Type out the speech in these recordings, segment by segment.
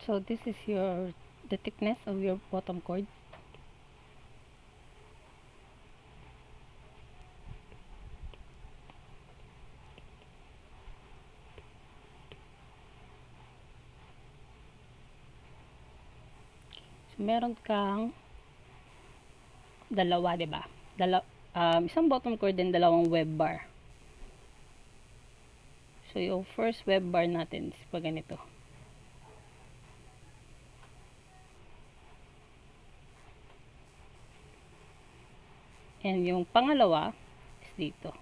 So this is the thickness of your bottom cord. So meron kang dalawa, 'di ba? Isang bottom cord and dalawang web bar. So yung first web bar natin is pa ganito. And yung pangalawa is dito.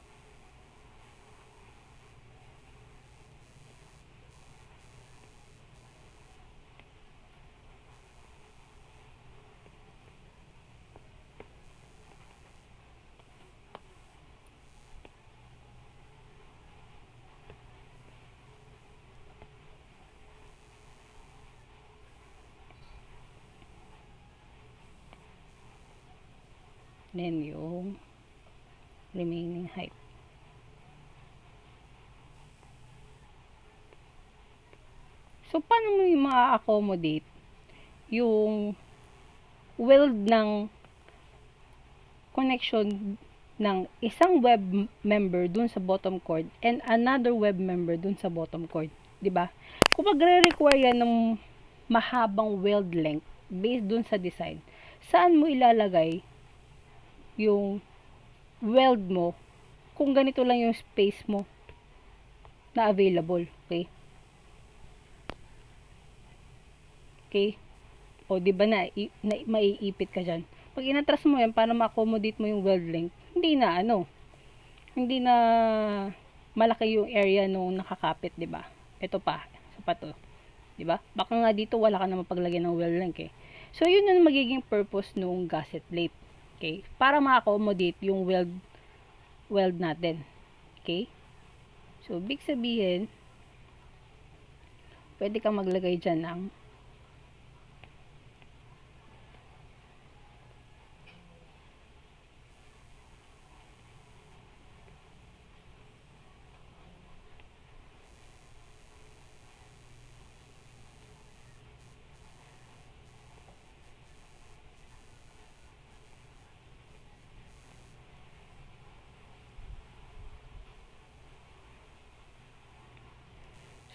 Then yung remaining height. So paano mo ma-accommodate yung weld ng connection ng isang web member dun sa bottom cord and another web member dun sa bottom cord, 'di ba? Kung magre-require yan ng mahabang weld length based dun sa design, saan mo ilalagay yung weld mo kung ganito lang yung space mo na available, okay? Okay? O, di ba maiipit ka dyan. Pag inatras mo yan para ma-accommodate mo yung weld length, hindi na malaki yung area nung nakakapit, di ba? Ito pa, sapat to. Di ba? Baka nga dito wala ka na mapaglagyan ng weld length eh. So, yun yung magiging purpose nung gusset plate. Okay? Para ma-accommodate yung weld natin. Okay? So, big sabihin, pwede kang maglagay dyan ng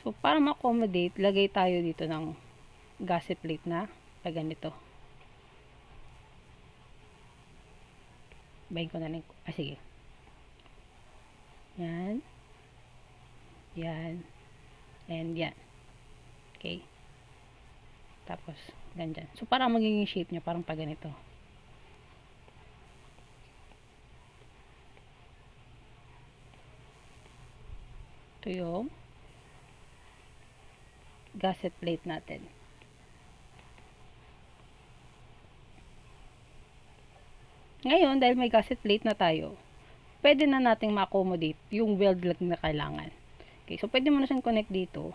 So, para ma-accommodate, lagay tayo dito ng gusset plate na ganito. Bayin ko na lang. Sige. Yan. Yan. And yan. Okay. Tapos, ganyan. So, para magiging shape niya, parang pa ganito. Ito yung gusset plate natin. Ngayon, dahil may gusset plate na tayo, pwede na nating ma-accommodate yung weld lang na kailangan. Okay, so pwede mo na siyang connect dito.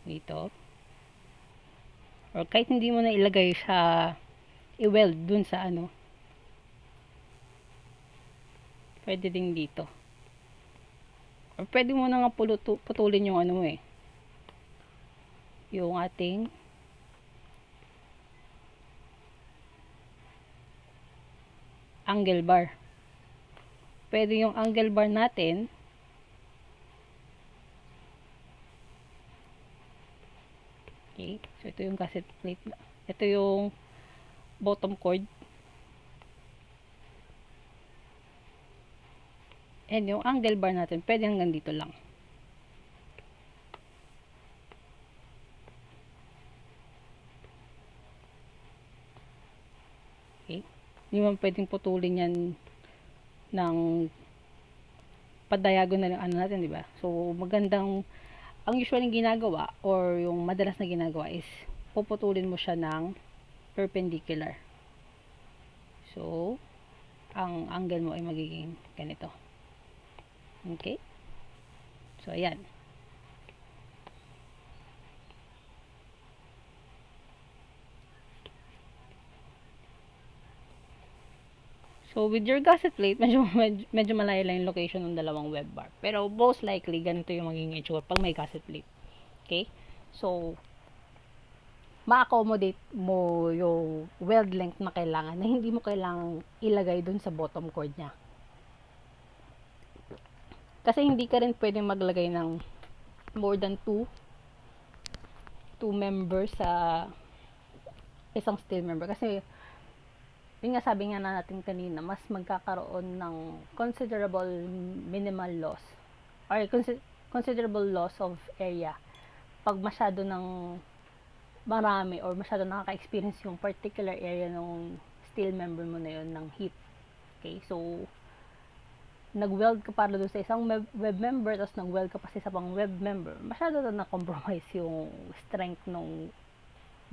Dito. Or kahit hindi mo na ilagay sa i-weld dun sa ano. Pwede din dito. Or pwede mo na nga putulin yung ano eh. Yung ating angle bar. Pwede yung angle bar natin okay. So ito yung gusset plate. Ito yung bottom cord. And yung angle bar natin, pwede hanggang dito lang. Okay. Hindi mo pwedeng putulin yan ng pa-diagonal ng ano natin, di ba? So, ang usually ginagawa or yung madalas na ginagawa is puputulin mo siya ng perpendicular. So, ang angle mo ay magiging ganito. Okay? So, ayan. So, with your gusset plate, medyo malayo lang yung location ng dalawang web bar. Pero, most likely, ganito yung magiging itsura pag may gusset plate. Okay? So, ma-accommodate mo yung weld length na kailangan na hindi mo kailangang ilagay dun sa bottom cord niya. Kasi hindi ka rin pwedeng maglagay ng more than 2 members sa isang steel member. Kasi, yun nga sabi nga natin kanina, mas magkakaroon ng considerable minimal loss or considerable loss of area pag masyado ng marami or masyado nakaka-experience yung particular area ng steel member mo na yun ng heat. Okay, so nag-weld ka para doon sa isang web member, tapos nag-weld ka pa sa isang web member, masyado na compromise yung strength ng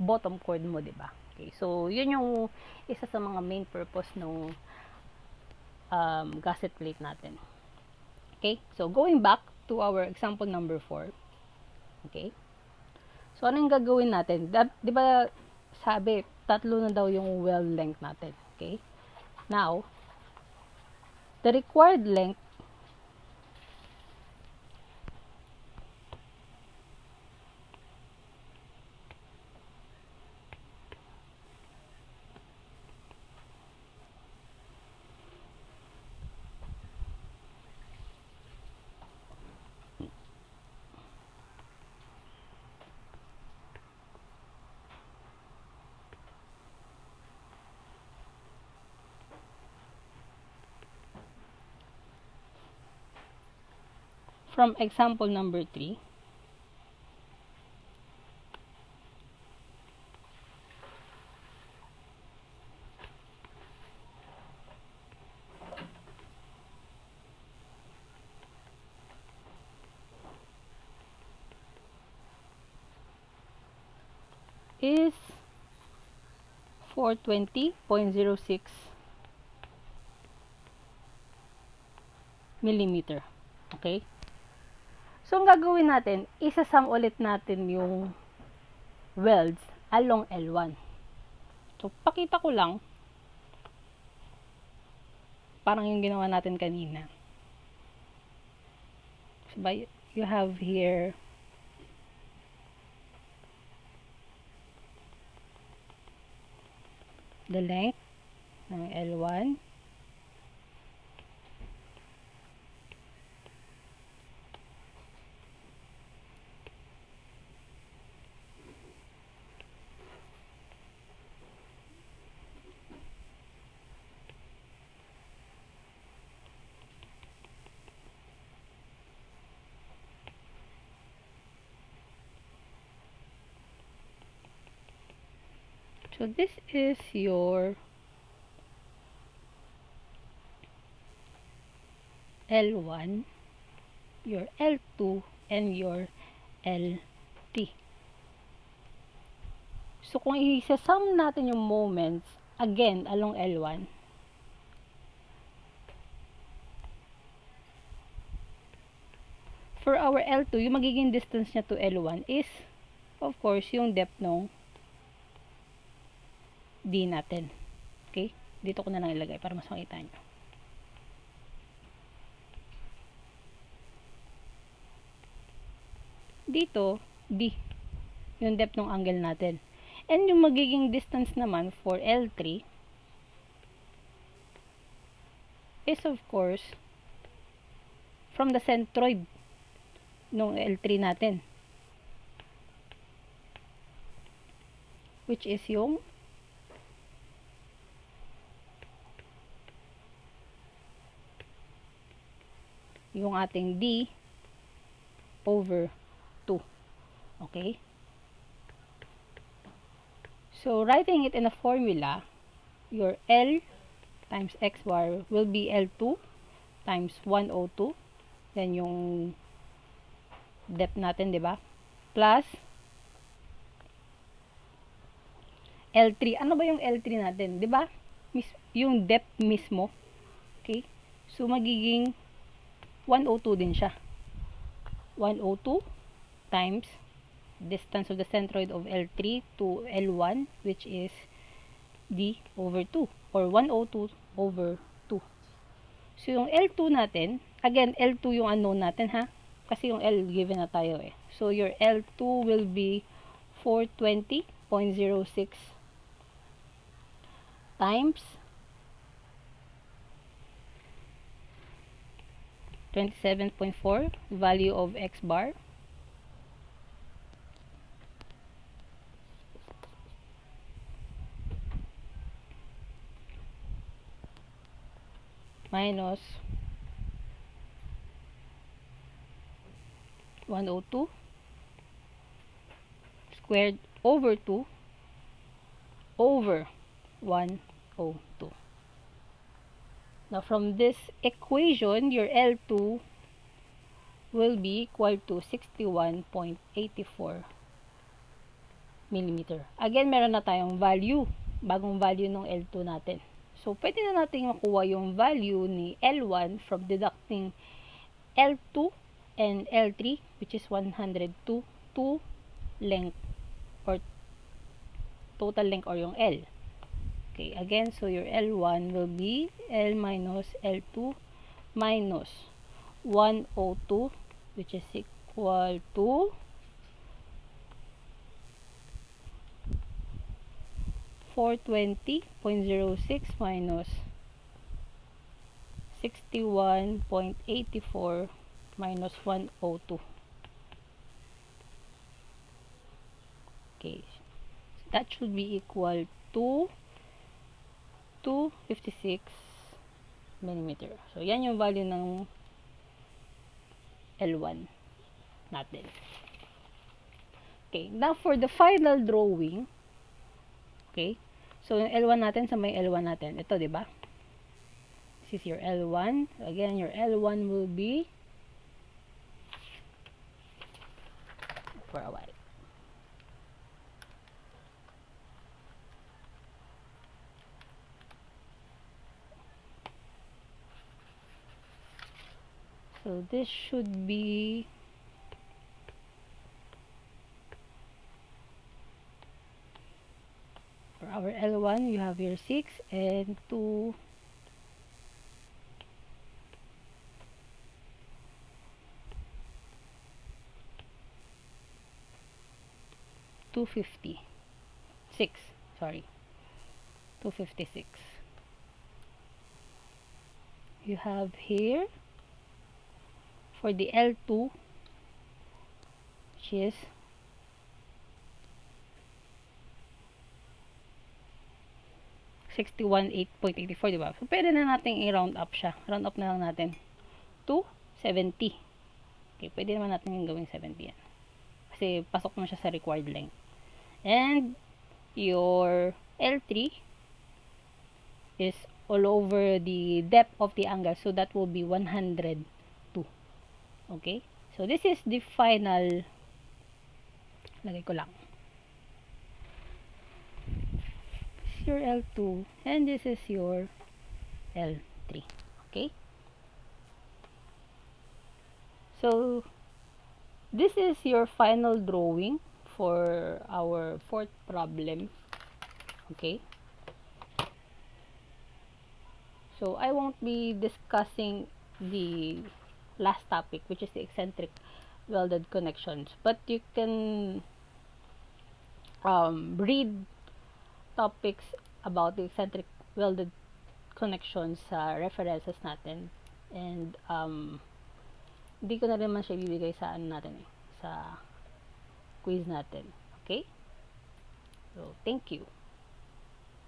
bottom cord mo, di ba? Okay, so yun yung isa sa mga main purpose ng gusset plate natin. Okay, so going back to our example number 4. Okay, so ano yung gagawin natin? Di ba sabi, 3 na daw yung weld length natin. Okay, now the required length from example number 3 is 420.06 millimeter. Okay? So, ang gagawin natin, isasam ulit natin yung welds along L1. So, pakita ko lang, parang yung ginawa natin kanina. So, you have here the length ng L1. So, this is your L1, your L2, and your LT. So, kung isasum natin yung moments, again, along L1, for our L2, yung magiging distance niya to L1 is, of course, yung depth ng D natin. Okay? Dito ko na lang ilagay para mas makita nyo. Dito, D. Yung depth ng angle natin. And yung magiging distance naman for L3 is of course from the centroid ng L3 natin. Which is yung ating D over 2. Okay? So, writing it in a formula, your L times X bar will be L2 times 102. Then, yung depth natin, di ba? Plus L3. Ano ba yung L3 natin? Di ba? Yung depth mismo. Okay? So, magiging 102 din siya. 102 times distance of the centroid of L3 to L1, which is D over 2, or 102 over So, yung L2 natin, again, L2 yung unknown natin, ha? Kasi yung L given na tayo, eh. So, your L2 will be 420.06 times 27.4, value of X bar, minus 102 squared over 2 over 102. Now, from this equation, your L2 will be equal to 61.84 millimeter. Again, meron na tayong value, bagong value ng L2 natin. So, pwede na natin makuha yung value ni L1 from deducting L2 and L3, which is 102 to length or total length or yung L. Okay, again, so your L1 will be L minus L2 minus 102, which is equal to 420.06 minus 61.84 minus 102. Okay, that should be equal to 256 millimeter. So, yan yung value ng L1 natin. Okay, now for the final drawing, okay, so yung L1 natin sa may L1 natin, ito, di ba? This is your L1. Again, your L1 will be for a while. So this should be for our L1, you have here 6 and 2 256, sorry, 256. You have here for the L2, which is 61.84, diba? So, pwede na natin i-round up siya. Round up na lang natin to 70. Okay, pwede naman natin yung gawing 70 yan. Kasi pasok na siya sa required length. And your L3 is all over the depth of the angle. So, that will be 102. Okay? So, this is the final, lagay ko lang. This is your L2 and this is your L3. Okay? So, this is your final drawing for our fourth problem. Okay? So, I won't be discussing the last topic, which is the eccentric welded connections. But you can read topics about the eccentric welded connections sa references natin. And, hindi ko na rin man siya ibibigay sa ano natin sa quiz natin. Okay? So, thank you.